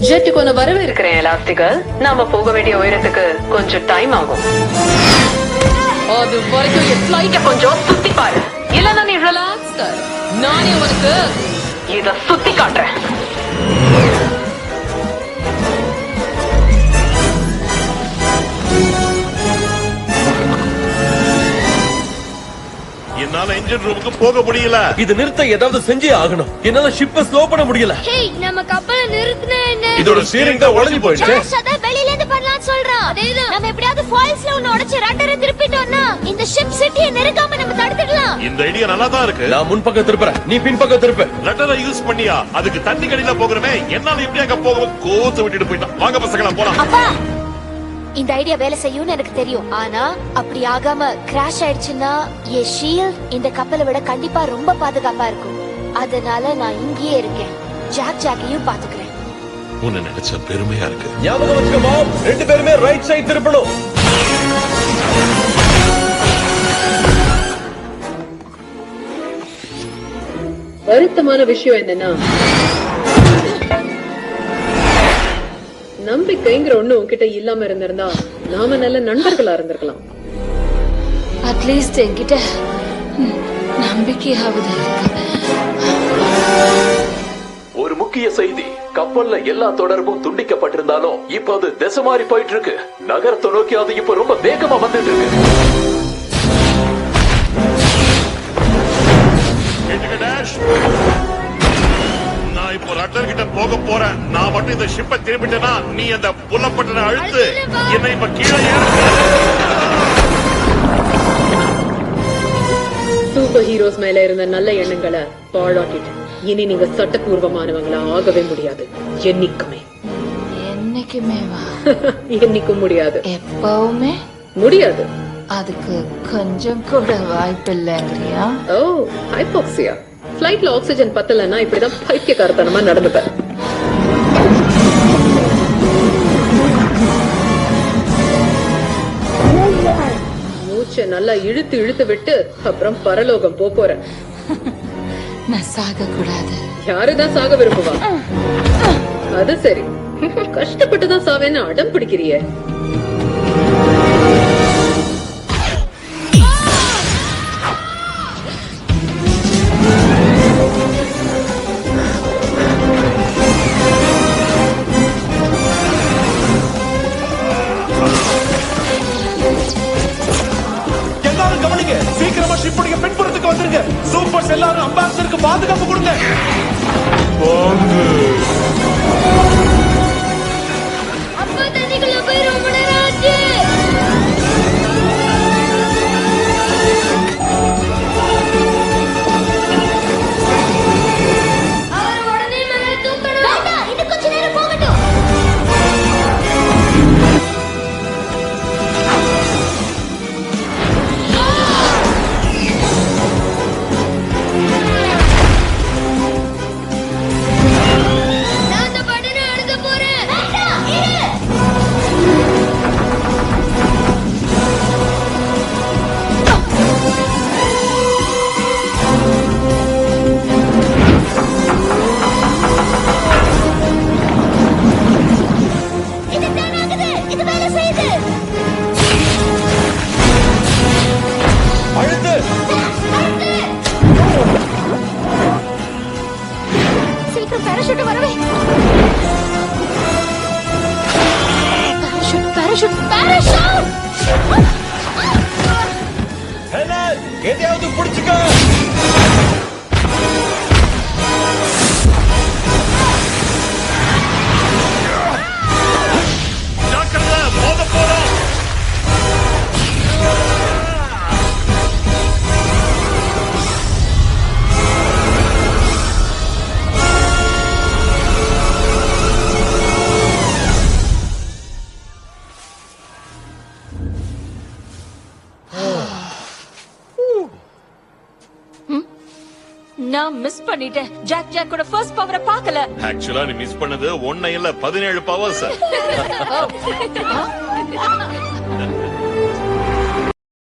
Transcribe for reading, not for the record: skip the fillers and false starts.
ஜெட்டுக்கு ஒன்னு வரவேற்கிறேன் எலாஸ்டிகல். நாம போக வேண்டிய உயரத்துக்கு கொஞ்சம் டைம் ஆகும். அது வரைக்கும் என் ஃபிளைட்ட கொஞ்சம் சுத்தி பாரு. இல்லன்னா நீ ரிலாக்ஸ் கர். நானே உனக்கு இத சுத்தி காட்டுறேன். என்னால இன்ஜின் ரூமுக்கு போக முடியல. இது நிறுத்த ஏதாவது செஞ்சே ஆகணும். என்னால ஷிப்பை ஸ்லோ பண்ண முடியல. ஹேய், நம்ம கப்பலை நிறுத்துனா என்ன? இதோட ஸ்டீரிங் தான் உடைஞ்சு போயிடுச்சு. ஜாஷ் அத வெளியில இருந்து பண்ணலாம்னு சொல்றான். அதேதான். நம்ம எப்படியாவது ஃபால்ஸ்ல ஒன்னு உடைச்சு ரட்டரை திருப்பிட்டோம்னா இந்த ஷிப் சிட்டியை நெருங்காம நம்ம தடுத்துடலாம். இந்த ஐடியா நல்லா தான் இருக்கு. நான் முன்பக்கம் திருப்புறேன், நீ பின்பக்கம் திருப்பு. ரட்டரை யூஸ் பண்ணியா? அதுக்கு தண்ணி கடியில போகிறமே. என்னால எப்படி அங்க போக கோத்து விட்டுட்டு போயிட்டான். வாங்க பசங்களா போலாம். அப்பா, இந்த ஐடியா வேலை செய்யும்னு எனக்கு தெரியும். ஆனா அப்படி ஆகாம கிராஷ் ஆயிடுச்சுன்னா என் ஷீல்ட் இந்த கப்பலை விட கண்டிப்பா ரொம்ப பாதுகாப்பா இருக்கும். அதனால நான் இங்கேயே இருக்கேன். ஜாக்கையும் பாத்துக்கிறேன். உன்னை நினைச்ச பெருமையா இருக்கு. ஞாபகம் வச்சுக்க மாம், ரெண்டு பேருமே ரைட் சைடு திருப்பணும். வருத்தமான விஷயம் என்னன்னா, நம்பிக்கைங்கிற ஒண்ணு உன்கிட்ட இல்லாம இருந்திருந்தா நாம நல்ல நண்பர்களா இருந்திருக்கலாம். அட்லீஸ்ட் என்கிட்ட நம்பிக்கையாவது ஒரு முக்கிய செய்தி, கப்பல்ல எல்லா தொடர்பும் துண்டிக்கப்பட்டிருந்தாலும் இப்ப அது திசை மாறி போயிட்டு இருக்கு. நகரத்தை நோக்கி அது இப்ப ரொம்ப வேகமா வந்துட்டு இருக்கு. நான் இப்போ ரட்டர் கிட்ட போக போறேன். நான் மட்டும் இந்த ஷிப்பை திரும்பிட்டேன்னா நீ அந்த புல்லப்பட்டனை அழுத்து என்னை இப்ப கீழே சூப்பர் ஹீரோஸ் மேல இருந்த நல்ல எண்ணங்களை பாழாக்கிட்டேன். இனி நீங்க சட்டபூர்வமானவங்களா ஆகவே முடியாது. என்னைக்குமே என்னைக்கும் முடியாது. எப்பவுமே முடியாது. அதுக்கு கொஞ்சம் கூட வாய்ப்பு இல்லைங்கிறியா? ஓ, ஹைபாக்சியா. ஃபிளைட்ல ஆக்சிஜன் பத்தலன்னா இப்படிதான் பைத்தியக்காரத்தனமா நடந்துப்பேன். மூச்சை நல்லா இழுத்து இழுத்து விட்டு அப்புறம் பரலோகம் போறேன். நான் சாக கூடாது. யாருதான் சாக விரும்புவா? அது சரி, கஷ்டப்பட்டுதான் சாவேன்னு அடம் பிடிக்கிறியே. சீக்கிரமா ஷிப்புடைய பின்புறத்துக்கு வந்துருங்க. சூப்பர்ஸ் எல்லாரும் அம்பாசிடருக்கு பாதுகாப்பு கொடுங்க. அப்பா தண்ணிக்குள்ள போய் ரொம்ப நேரம் ஆச்சு. அவர் உடனே மேல தூக்கணும். வேண்டாம், இது கொஞ்ச நேரம் போகட்டும். எதையாவது பிடிச்சுக்க. மோத போறோம். நான் மிஸ் பண்ணிட்டேன். ஜாக்கோட ஃபர்ஸ்ட் பவரை பார்க்கல. ஆக்சுவலா நீ மிஸ் பண்ணது 1 இல்ல 17 பவர்ஸ்.